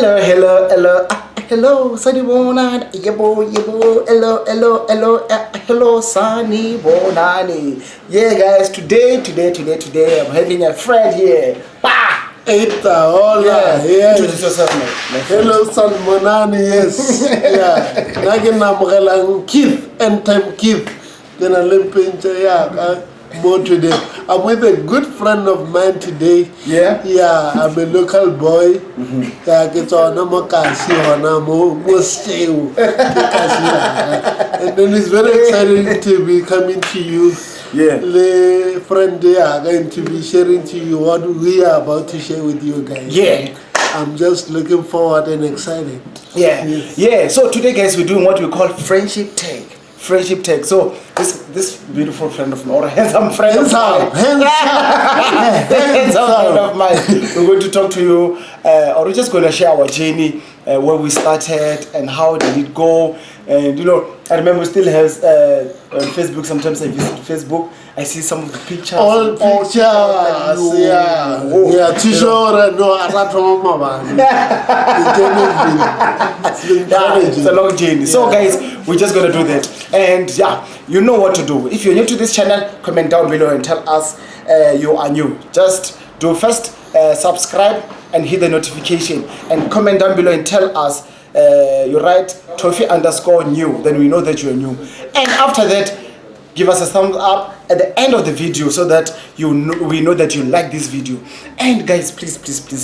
Hello, Sunny Bonani, hello, Sunny Bonani. Yeah, guys, today, I'm having a friend here. Bah! Hola, yes. Introduce yourself, my friend. Hello, Sunny Bonani, yes. Yeah. Amogelang, Keith, end time Keith. Then I more today. I'm with a good friend of mine today. Yeah? Yeah, I'm a local boy. Yeah, it's on and then it's very exciting to be coming to you. Yeah. The friend they are going to be sharing to you what we are about to share with you guys. Yeah. I'm just looking forward and excited. Yeah. Yes. Yeah. So today, guys, we're doing what we call friendship tag. Friendship tag. So this beautiful friend of mine, or handsome friend of mine, handsome friend of mine, we're going to talk to you, or we're just going to share our journey, where we started and how did it go. And you know, I remember we still has on Facebook. Sometimes I visit Facebook. I see some of the pictures. All pictures, yeah. Yeah, T-shirt, no, it's a long journey. So guys, we're just gonna do that. And yeah, you know what to do. If you're new to this channel, comment down below and tell us you are new. Just do first subscribe and hit the notification, and comment down below and tell us you write Tofi_new, then we know that you're new. And after that, give us a thumbs up at the end of the video so that we know that you like this video. And guys, please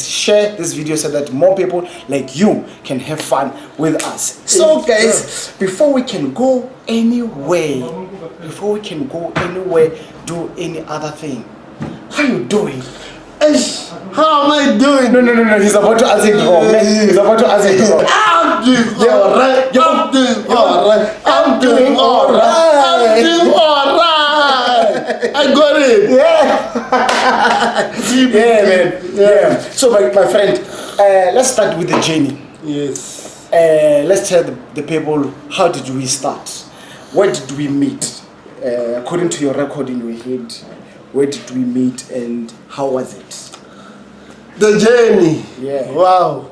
share this video so that more people like you can have fun with us. So guys, before we can go anywhere, do any other thing, how you doing? How am I doing? No, he's about to answer it wrong. He's about to answer it wrong. I'm doing alright. I'm doing alright. I got it. Yeah, man. Yeah. So my friend, let's start with the journey. Yes. Let's tell the people, how did we start? Where did we meet? According to your record in your head, where did we meet and how was it? The journey. Yeah. Wow.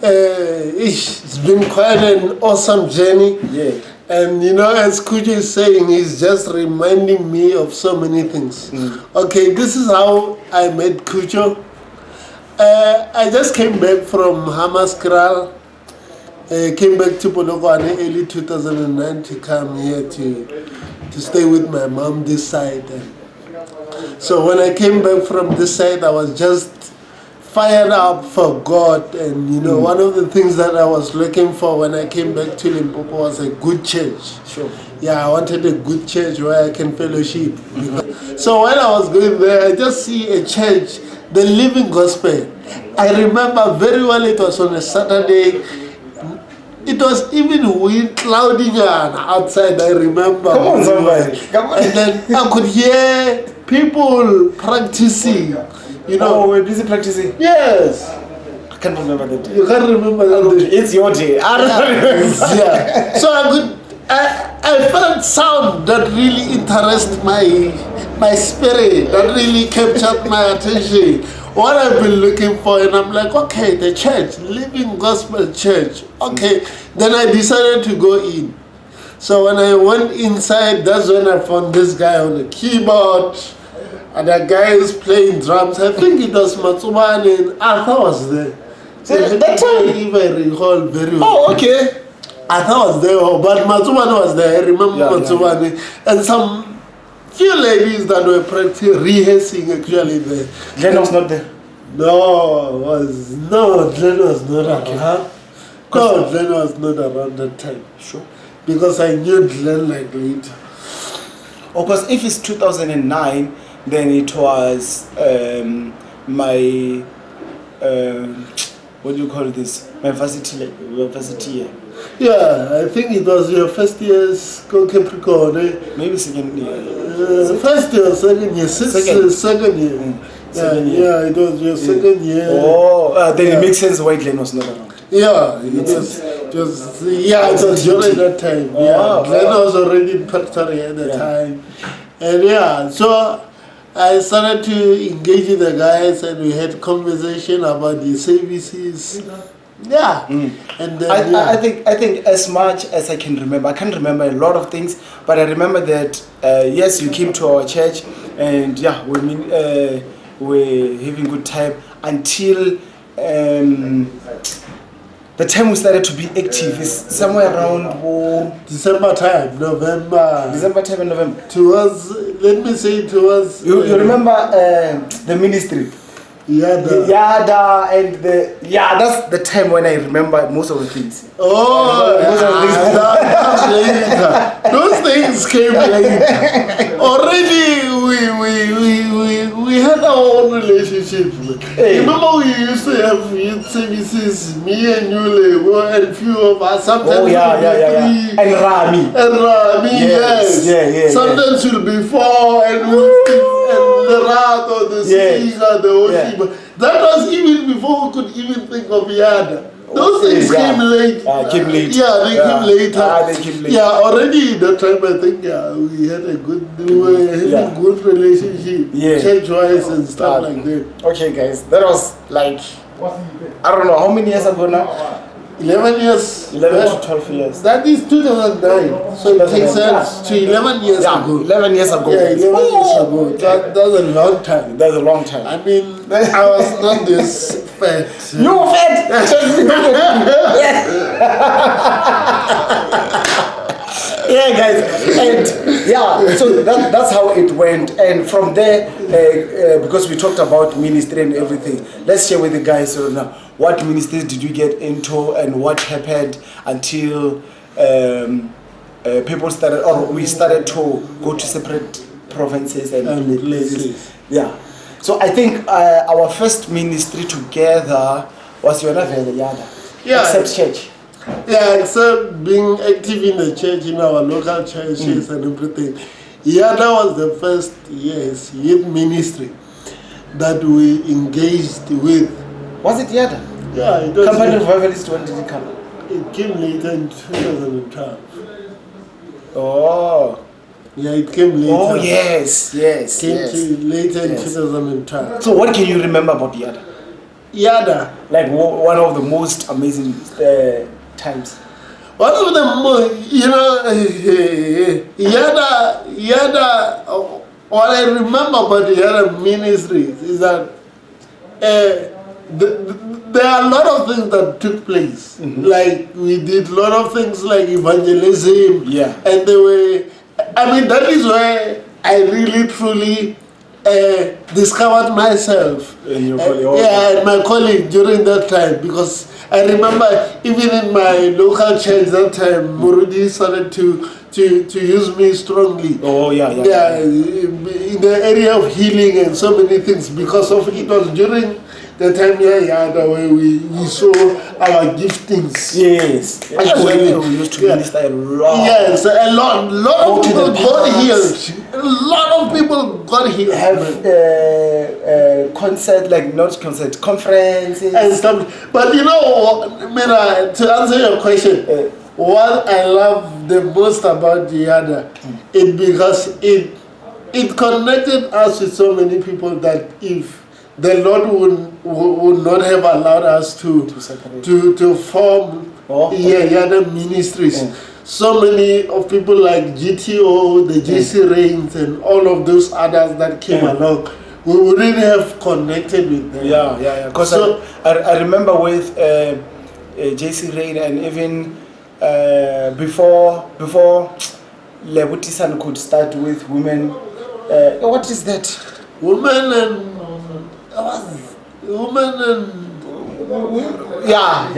It's been quite an awesome journey. Yeah. And you know, as Kujo is saying, he's just reminding me of so many things. Okay, this is how I met Kujo. I just came back from Hammaskral. Came back to Polokwane early 2009 to come here to stay with my mom this side. So when I came back from this side, I was just fired up for God. And you know, one of the things that I was looking for when I came back to Limpopo was a good church. Sure. Yeah, I wanted a good church where I can fellowship. So when I was going there, I just see a church, the Living Gospel. I remember very well, it was on a Saturday. It was even wind clouding outside, I remember. Come on, somebody. And then I could hear people practicing. You know, we're busy practicing. Yes. I can't remember that. You can't remember that. It's your day. I don't remember. Yeah. So I felt sound that really interested my spirit, that really captured my attention. What I've been looking for, and I'm like, okay, the church, Living Gospel Church. Okay. Then I decided to go in. So when I went inside, that's when I found this guy on the keyboard. And that guy is playing drums. I think it was Matsuman and Arthur was there. So that time? If I recall very well. Oh, okay. Arthur was there, but Matsuman was there. I remember Matsuman. Yeah. And some few ladies that were rehearsing actually there. Glenn was not there? No, Glenn was not around. No, Glenn was not around that time. Sure. Because I knew Glenn like later. Oh, because if it's 2009, then it was my what do you call this? My varsity year. Yeah, I think it was your first year's Capricorn. Maybe second year. First year, second year, second year. Yeah, it was your second year. Oh, then it makes sense why Glenn was not around. Yeah, it was during that time. Yeah, Glenn was already in Pretoria at the time. And yeah, so I started to engage with the guys and we had conversation about the services. Yeah. And then, I think as much as I can remember, I can't remember a lot of things, but I remember that yes, you came to our church, and yeah, we're having good time until the time we started to be active is somewhere around December time, November. December time and November. Towards, let me say towards. You remember the ministry? Yada. Yada and that's the time when I remember most of the things. Oh, that's later. Those things came later. Already, we had our own relationship. Hey. Remember, we used to have youth services, me and Yule, and a few of us. Sometimes Oh yeah. three. And Rami. And Rami, yes. Yeah. Sometimes we'll be four and we'll sing and the rat or the singer, the worship. That was even before we could even think of Yada. Those things came late. Came late. Yeah, they came later. They came later. Yeah, already that time I think we had a good, good relationship, church-wise and stuff like that. Okay, guys, that was like I don't know how many years ago now. 11 years. 11 to 12 years. That is 2009. So it takes us to 11 years ago. 11 years ago. Yeah, 11 years ago. That's a long time. That's a long time. I mean, I was not this fat. You were fat! Yeah, guys, and so that's how it went. And from there, because we talked about ministry and everything, let's share with the guys what ministries did you get into and what happened until people started, or we started to go to separate provinces and places. Yeah. So I think our first ministry together was Yada. Yeah. Except church. Yeah, except being active in the church, in our local churches and everything. Yada was the first youth ministry that we engaged with. Was it Yada? Yeah, it was. Company Revivalist, when did it come? It came later in 2012. Oh. Yeah, it came later. Oh, yes. Came later in 2012. So what can you remember about Yada? Yada. Like one of the most amazing times. One of the most, Yada, what I remember about the Yada ministries is that there are a lot of things that took place. Like we did a lot of things like evangelism. Yeah. And that is where I really truly discovered myself. And your colleague. And my colleague during that time, because I remember even in my local church that time, Murudi started to use me strongly. Oh yeah. In the area of healing and so many things, because of it was during the time where we saw our giftings. Yes. We used to minister a lot. Yes, a lot of people got healed. A lot of people got healed. Have conferences and stuff. But Mira, to answer your question, what I love the most about Yada is because it connected us with so many people that if the Lord would not have allowed us to form Yada ministries. So many of people like GTO, the JC Reigns, and all of those others that came along, we wouldn't have connected with them. Yeah. Because I remember with JC Rain, and even before Lebutisan could start with women. What is that? Women and yeah.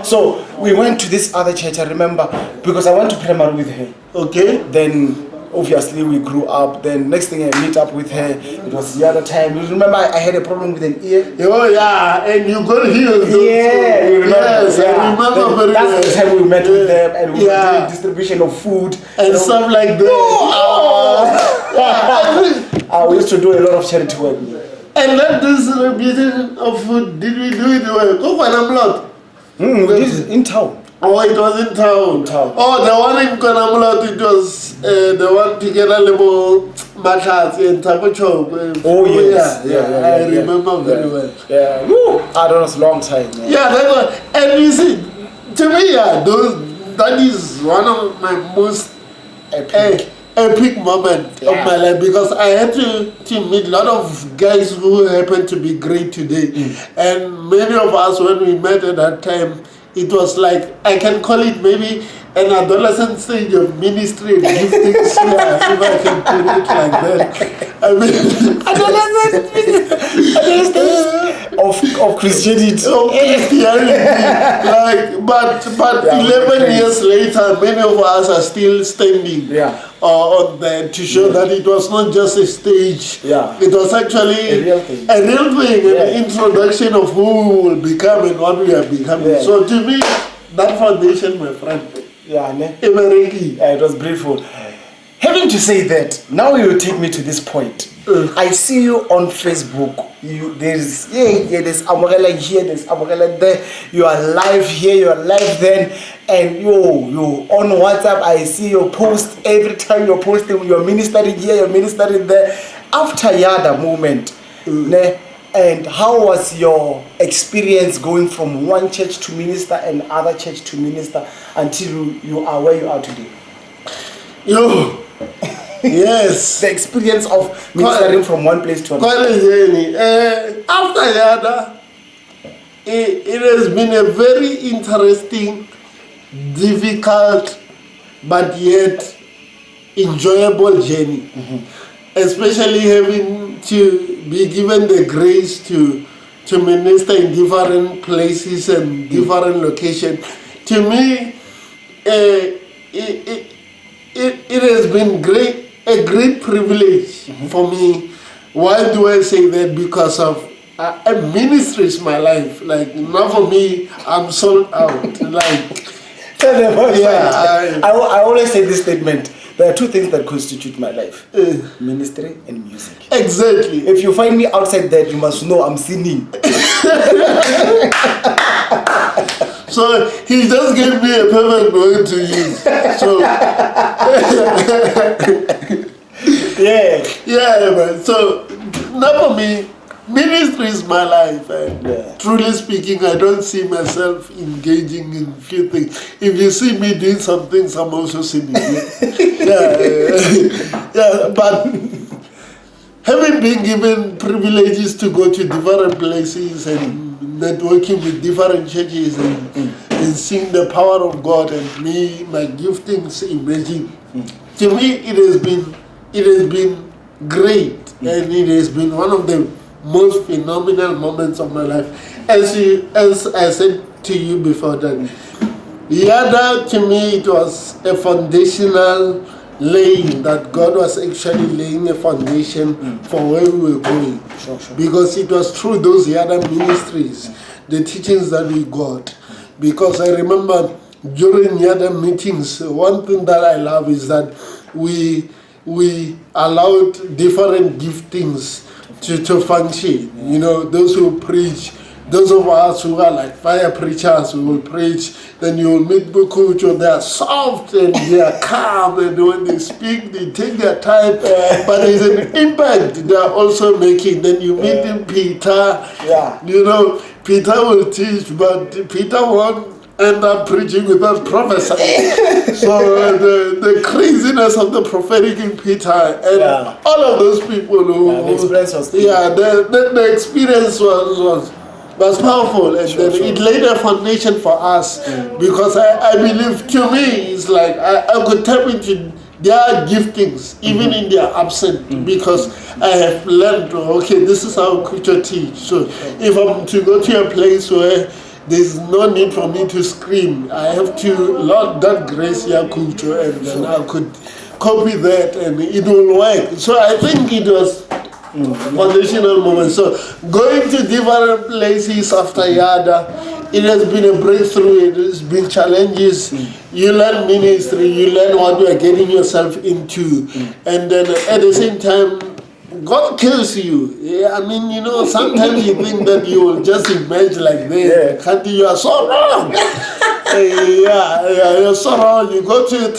So we went to this other church, I remember, because I went to primary with her. Okay. Then obviously we grew up. Then next thing I meet up with her, it was the other time. You remember I had a problem with an ear? Oh yeah, and you got healed. Yeah, you remember? Yes, I remember very well. That's the time we met with them, and we were doing distribution of food and stuff like that. We used to do a lot of charity work. And that distribution of food, did we do it well? We did it in town. Oh, it was in town. Oh, the one in Konamulot, it was the one together level Matas in Tabacho. Oh yes, I remember very well. Yeah, woo, that was a long time. Man. Yeah, that was, and you see, to me, that is one of my most epic moment of my life, because I had to meet a lot of guys who happen to be great today, and many of us, when we met at that time, it was like, I can call it maybe an adolescent stage of ministry and giftings, if I can put it like that. I mean, adolescent of Christianity. Of Christianity. But 11 years later, many of us are still standing on there to show that it was not just a stage. It was actually a real thing, an introduction of who we will become and what we are becoming. So to me, that foundation, my friend, it was beautiful. Having to say that, now you will take me to this point. I see you on Facebook. There's Amogelang here, there's Amogelang there. You are live here, you are live then, and you on WhatsApp. I see your post every time you're posting. You're ministering here, you're ministering there. After Yada moment, and how was your experience going from one church to minister and other church to minister until you are where you are today? Yes. The experience of ministering from one place to another. After Yada, it has been a very interesting, difficult, but yet enjoyable journey. Especially having to be given the grace to minister in different places and different locations. To me, it has been a great privilege for me. Why do I say that? Because of ministry is my life. Like, not for me, I'm sold out. Like, I always say this statement. There are two things that constitute my life: ministry and music. Exactly. If you find me outside that, you must know I'm sinning. So he just gave me a perfect word to use. So man. So not for me, ministry is my life. And truly speaking, I don't see myself engaging in few things. If you see me doing some things, I'm also sinning. But having been given privileges to go to different places and networking with different churches and seeing the power of God and my giftings emerging, to me it has been great, and it has been one of the most phenomenal moments of my life. As I said to you before that, Yada, to me, it was a foundational laying, that God was actually laying a foundation for where we were going. Because it was through those Yada ministries, the teachings that we got. Because I remember during Yada meetings, one thing that I love is that we allowed different giftings to function. You know, those who preach, those of us who are like fire preachers, who will preach, then you will meet Bukucho, they are soft and they are calm, and when they speak, they take their time, but there's an impact they are also making. Then you meet in Peter, you know, Peter will teach, but Peter won't end up preaching without prophesying. So the craziness of the prophetic in Peter and all of those people who the experience was the experience was powerful, and then it laid a foundation for us, because I believe, to me, it's like I could tap into their giftings even in their absence, because I have learned, okay, this is how culture teach. So if I'm to go to a place where there's no need for me to scream, I have to Lord that grace your culture, and then I could copy that and it will work. So I think it was foundational moment. So going to different places after Yada, it has been a breakthrough. It has been challenges. You learn ministry, you learn what you are getting yourself into, and then at the same time, God kills you. I mean, you know, sometimes you think that you will just emerge like this. You are so wrong. You're so wrong. You go to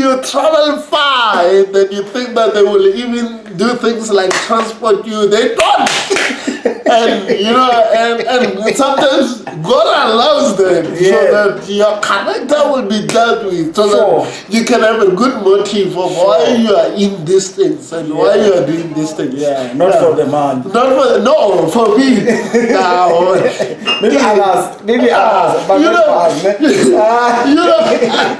you travel far, and then you think that they will even do things like transport you. They don't. And you know, and sometimes God allows them so that your character will be dealt with, so that you can have a good motive of why you are in these things and why you are doing these things. Not for the man. No, for me. No. Maybe others, but not for us. You know,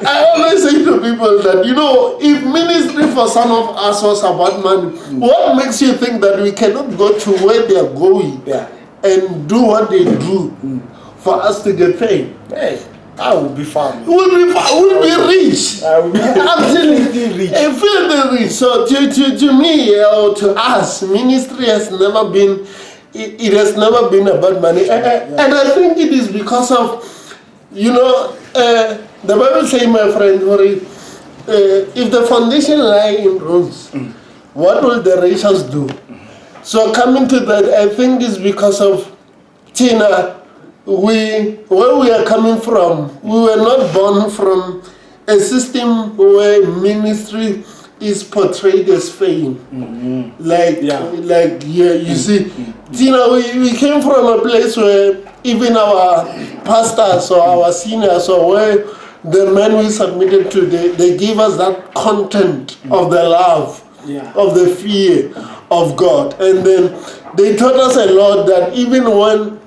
I always say to people that, you know, if ministry for some of us was about money, what makes you think that we cannot go to where they are going and do what they do for us to get paid? Hey, I will be fine. We'll be rich. Absolutely rich. Filthy rich. So to me or to us, ministry has never been. It has never been about money, and I think it is because of, you know, the Bible says, my friend, if the foundation lie in ruins, what will the righteous do? So coming to that, I think it's because of Tina. Where we are coming from, we were not born from a system where ministry is portrayed as fame. You see, Tina, we came from a place where even our pastors or our seniors or where the men we submitted to, they gave us that content of the love, of the fear of God. And then they taught us a lot that even when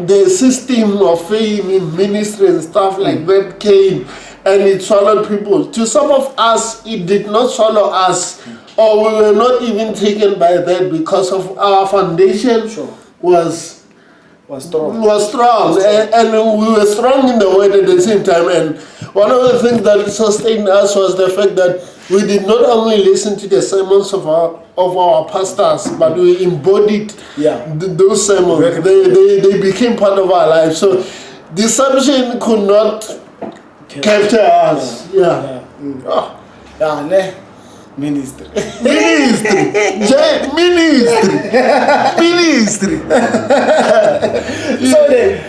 the system of fame in ministry and stuff like that came and it swallowed people, to some of us, it did not swallow us, or we were not even taken by that because of our foundation was strong. And we were strong in the word at the same time. And one of the things that sustained us was the fact that we did not only listen to the sermons of our pastors, but we embodied those sermons. They became part of our lives. So deception could not capture us. Ministry. So then,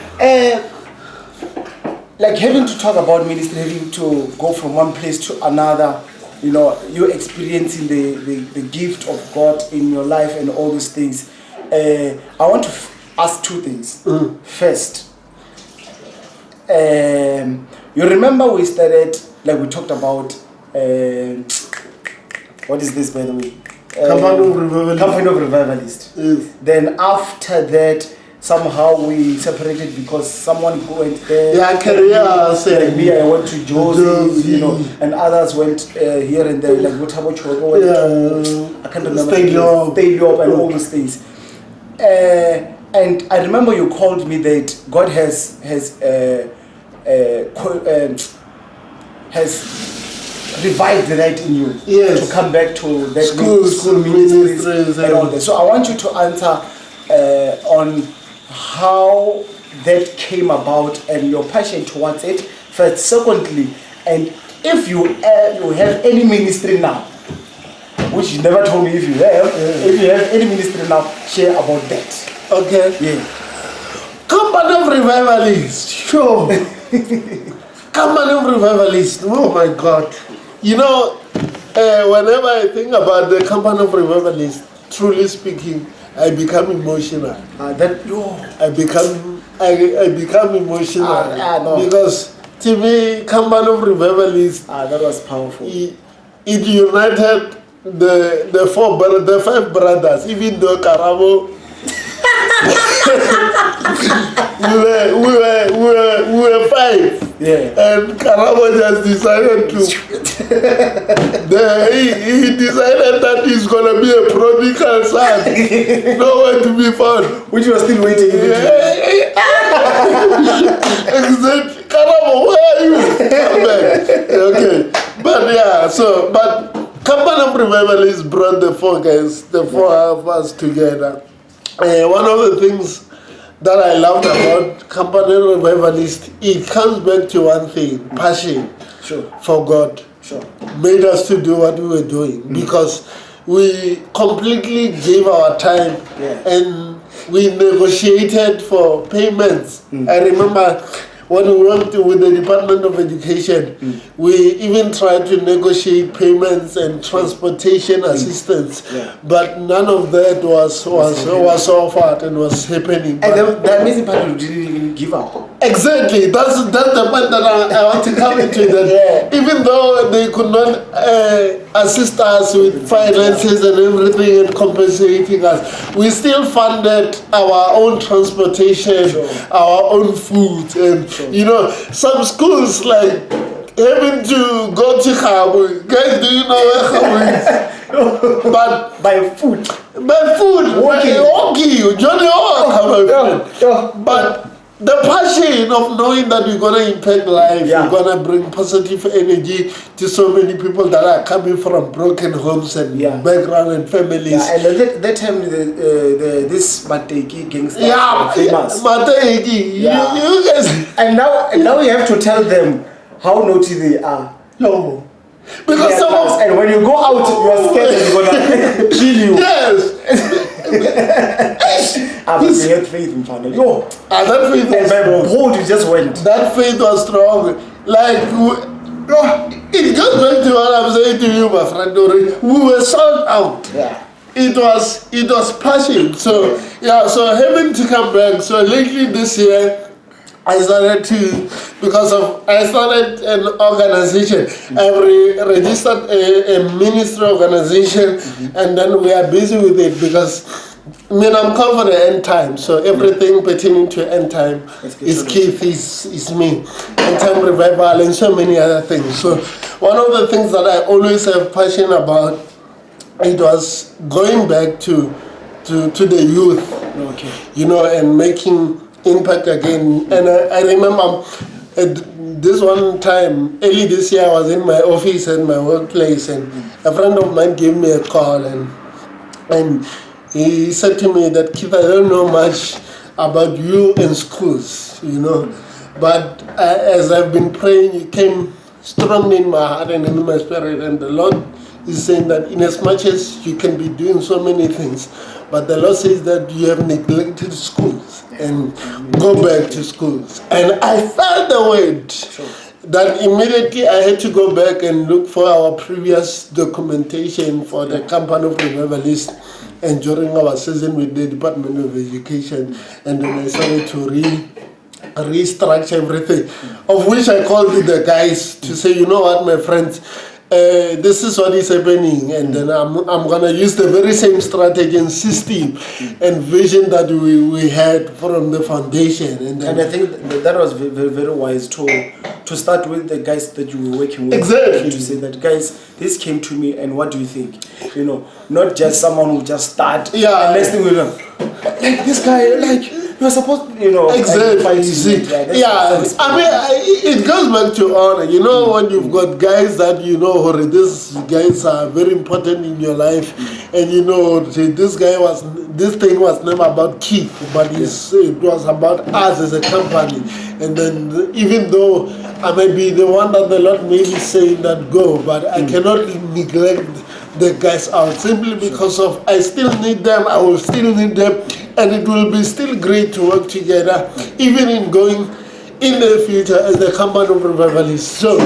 like having to talk about ministry, having to go from one place to another, you know, you experiencing the gift of God in your life and all those things. I want to ask two things. First, you remember we started, like we talked about, what is this, by the way? Company of Revivalists. Yes. Then after that, somehow we separated because someone went there. Like me, I went to Josie, you know, and others went here and there, like Mutabo Chogo went I can't remember. Stay up and all those things. And I remember you called me that God has revived that in you to come back to that school ministries and all that. So I want you to answer on how that came about and your passion towards it first. Secondly, and if you have any ministry now, which you never told me if you have any ministry now, share about that. Okay. Company of Revivalists. Sure. Company of Revivalists. Oh my God. You know, whenever I think about the Company of Revivalists, truly speaking, I become emotional. I become emotional because to me, Company of Revivalists. That was powerful. It united the five brothers, even though Karabo. we were five. And Karabo just decided to. He decided that he's gonna be a prodigal son, nowhere to be found. Which was still waiting. Exactly. Karabo, where are you? Come back. Okay, but Company of Revivalists brought the four guys, the four of us together. One of the things that I loved about Company of Revivalists, it comes back to one thing: passion for God. Made us to do what we were doing because we completely gave our time and we negotiated for payments. I remember when we worked with the Department of Education, we even tried to negotiate payments and transportation assistance, but none of that was offered and was happening. And the amazing part, you didn't even give up. Exactly, that's the point that I want to come into. That even though they could not assist us with finances and everything and compensating us, we still funded our own transportation, our own food, and you know, some schools like having to go to Khabu. Guys, do you know where Khabu is? But by food, walking, Johnny Walk, but the passion of knowing that you're gonna impact life, you're gonna bring positive energy to so many people that are coming from broken homes and background and families. Yeah, and that time this Mateki gangster famous. Mateki, you guys. And now you have to tell them how naughty they are. No. Because some of, and when you go out, you are scared that they're gonna kill you. Yes. He had faith in Father. That faith was strong. Bold, you just went. That faith was strong. Like, it goes back to what I'm saying to you, my friend. We were sold out. Yeah. It was passion. So so having to come back. So lately this year, I started an organization. I registered a ministry organization, and then we are busy with it because I'm come for the end time. So everything pertaining to end time is Keith, is me. End time revival and so many other things. So one of the things that I always have passion about, it was going back to the youth, you know, and making impact again. And I remember this one time, early this year, I was in my office at my workplace, and a friend of mine gave me a call, and he said to me that, Keith, I don't know much about you in schools, you know, but as I've been praying, it came strong in my heart and in my spirit, and the Lord is saying that in as much as you can be doing so many things, but the Lord says that you have neglected schools, and go back to schools. And I felt the word that immediately I had to go back and look for our previous documentation for the Company of Revivalists, and during our season with the Department of Education, and then I started to restructure everything, of which I called the guys to say, you know what, my friends, this is what is happening, and then I'm gonna use the very same strategy and system and vision that we had from the foundation, and I think that was very, very wise to start with the guys that you were working with. Exactly. To say that, guys, this came to me, and what do you think? You know, not just someone who just start. Yeah. And next thing we know, like this guy, like. You're supposed to, you know, exactly. I mean, it goes back to honor. You know, when you've got guys that you know, these guys are very important in your life, and you know, this thing was never about Keith, but it was about us as a company. And then, even though I may be the one that the Lord may be saying that go, but I cannot neglect the guys out simply because of I still need them, I will still need them, and it will be still great to work together, even in going in the future as the Company of Revivalists. So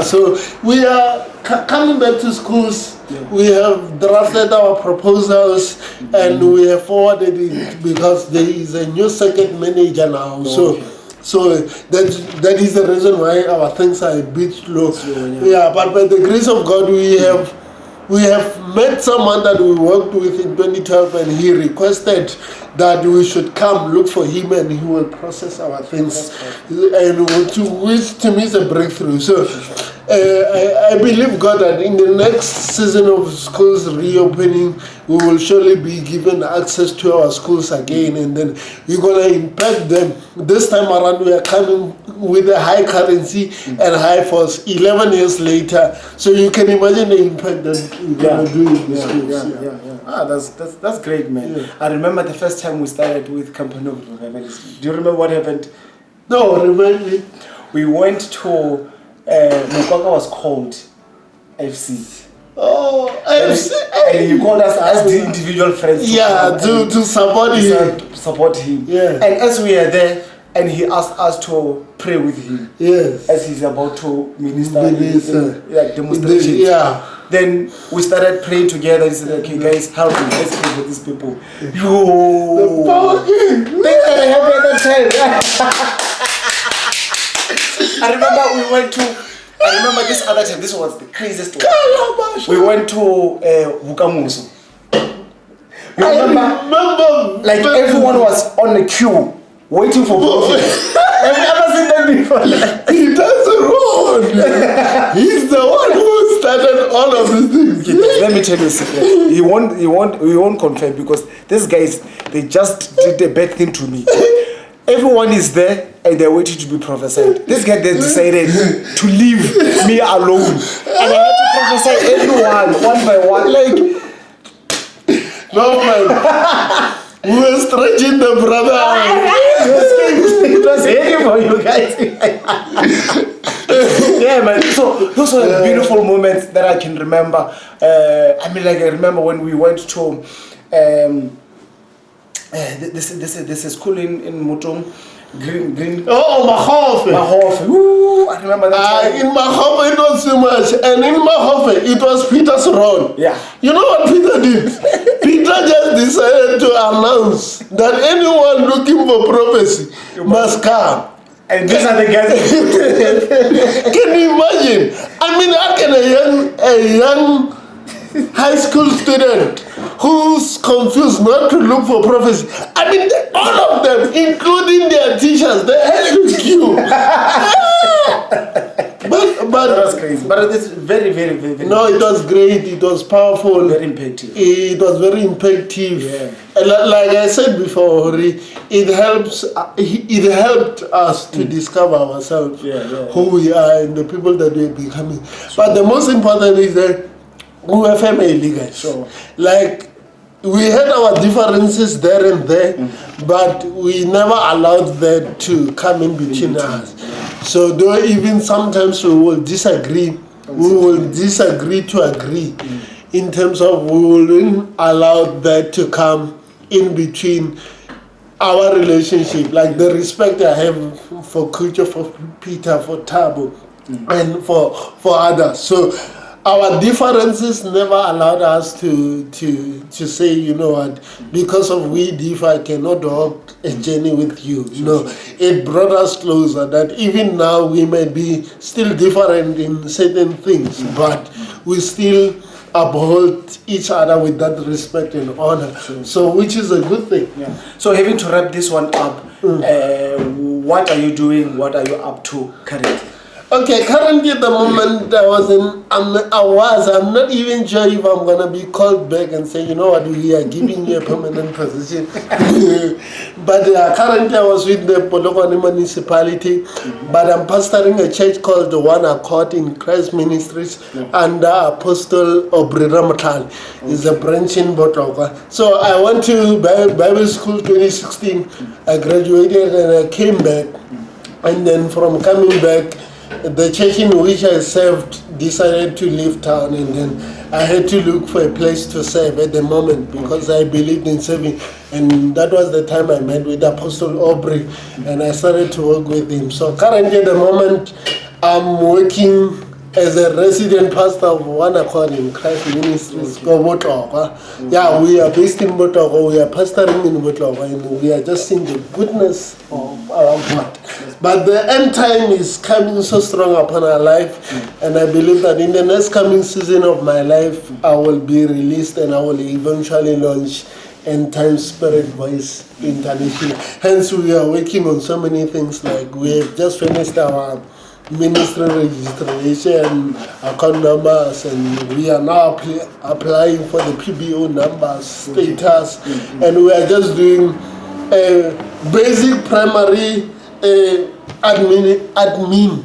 so we are coming back to schools. We have drafted our proposals and we have forwarded it because there is a new circuit manager now. So that is the reason why our things are a bit slow. But by the grace of God, we have met someone that we worked with in 2012, and he requested that we should come look for him, and he will process our things, and which to me is a breakthrough. So I believe God that in the next season of schools reopening, we will surely be given access to our schools again, and then we're going to impact them. This time around, we are coming with a high currency and high force 11 years later. So you can imagine the impact that we're going to do in the schools. That's great, man. I remember the first time we started with Company of Revivalists. Do you remember what happened? No, remind me. We went to Mukaka was called FC. Oh, FC. And you called us as the individual friends. To support him. Yeah. And as we are there, and he asked us to pray with him. Yes. As he's about to minister. Like demonstration. Yeah. Then we started praying together and said, okay guys, help me, let's pray for these people. Yo! Things that happened at that time. I remember this other time, this was the craziest one. We went to Vukamuso. You remember? Like everyone was on the queue, waiting for prophets. Have you ever seen that before? He doesn't wrong. He's the one who started all of these things. Okay, let me tell you a secret. He won't confirm because these guys, they just did a bad thing to me. Everyone is there and they're waiting to be prophesied. This guy, they decided to leave me alone, and I had to prophesy everyone one by one. Like, no man. We were stretching the brother. It was heavy for you guys. Yeah, man. So those were beautiful moments that I can remember. I remember when we went to this is school in Mutung. Green. Oh, Mahofe. Ooh, I remember that. In Mahofe it was so much, and in Mahofe it was Peter's role. Yeah. You know what Peter did? Peter just decided to announce that anyone looking for prophecy must come. And these are the guys. Can you imagine? I mean, how can a young high school student who's confused not to look for prophecy? I mean, all of them, including their teachers, they had to queue. But that was crazy. But it's very, very, very, very. No, it was great. It was powerful. Very impactful. It was very impactful. Yeah. Like I said before, it helped us to discover ourselves, who we are, and the people that we're becoming. But the most important is that we were family, guys. Sure. Like, we had our differences there and there, but we never allowed that to come in between us. So though even sometimes we will disagree, to agree in terms of we will allow that to come in between our relationship, like the respect I have for Kucho, for Peter, for Tabo, and for others. So our differences never allowed us to say, you know what, because of we differ, I cannot walk a journey with you. No, it brought us closer, that even now we may be still different in certain things, but we still uphold each other with that respect and honor. So, which is a good thing. Yeah. So, having to wrap this one up, what are you doing? What are you up to currently? Okay, currently at the moment I'm not even sure if I'm gonna be called back and say, you know what, we are giving you a permanent position. But currently I was with the Polokwane municipality, but I'm pastoring a church called the One Accord in Christ Ministries under Apostle Aubrey Ramatal. It's a branch in Botoka. So I went to Bible school 2016. I graduated and I came back, and then from coming back, the church in which I served decided to leave town, and then I had to look for a place to serve at the moment because I believed in serving. And that was the time I met with Apostle Aubrey, and I started to work with him. So currently at the moment, I'm working as a resident pastor of One Accord in Christ Ministries, Botlokwa. Yeah, we are based in Botlokwa, we are pastoring in Botlokwa, and we are just seeing the goodness of our God. But the end time is coming so strong upon our life, and I believe that in the next coming season of my life, I will be released and I will eventually launch End Time Spirit Voice International. Hence, we are working on so many things, like we have just finished our ministry registration, account numbers, and we are now applying for the PBO numbers, status, and we are just doing a basic primary admin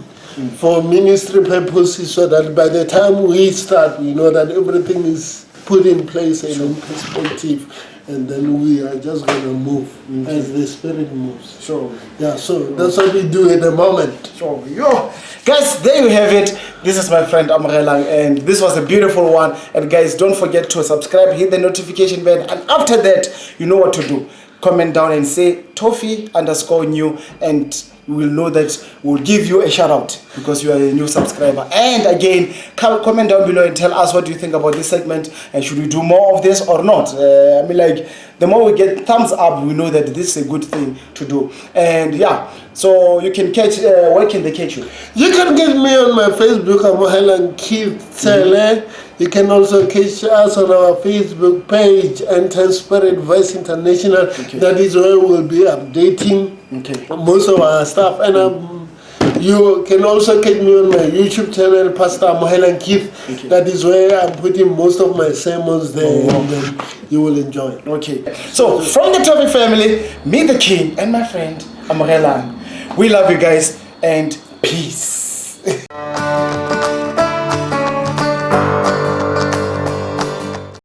for ministry purposes, so that by the time we start, we know that everything is put in place and in perspective, and then we are just going to move as the Spirit moves. Sure. Yeah, so that's what we do at the moment. Sure. Yo, guys, there you have it. This is my friend Amogelang, and this was a beautiful one. And guys, don't forget to subscribe, hit the notification bell, and after that, you know what to do. comment down and say Tofi_new, and we will know that we'll give you a shout out because you are a new subscriber. And again, comment down below and tell us what you think about this segment, and should we do more of this or not. I mean, like, the more we get thumbs up, we know that this is a good thing to do. And yeah, so you can catch, where can they catch you? You can get me on my Facebook, Amogelang Tele. You can also catch us on our Facebook page, and Transparent Voice International. Okay. That is where we'll be updating most of our stuff. And you can also catch me on my YouTube channel, Pastor Amogelang Keith. That is where I'm putting most of my sermons there, and then you will enjoy. Okay. So from the Tofi family, me the king and my friend Amogelang, we love you guys, and peace.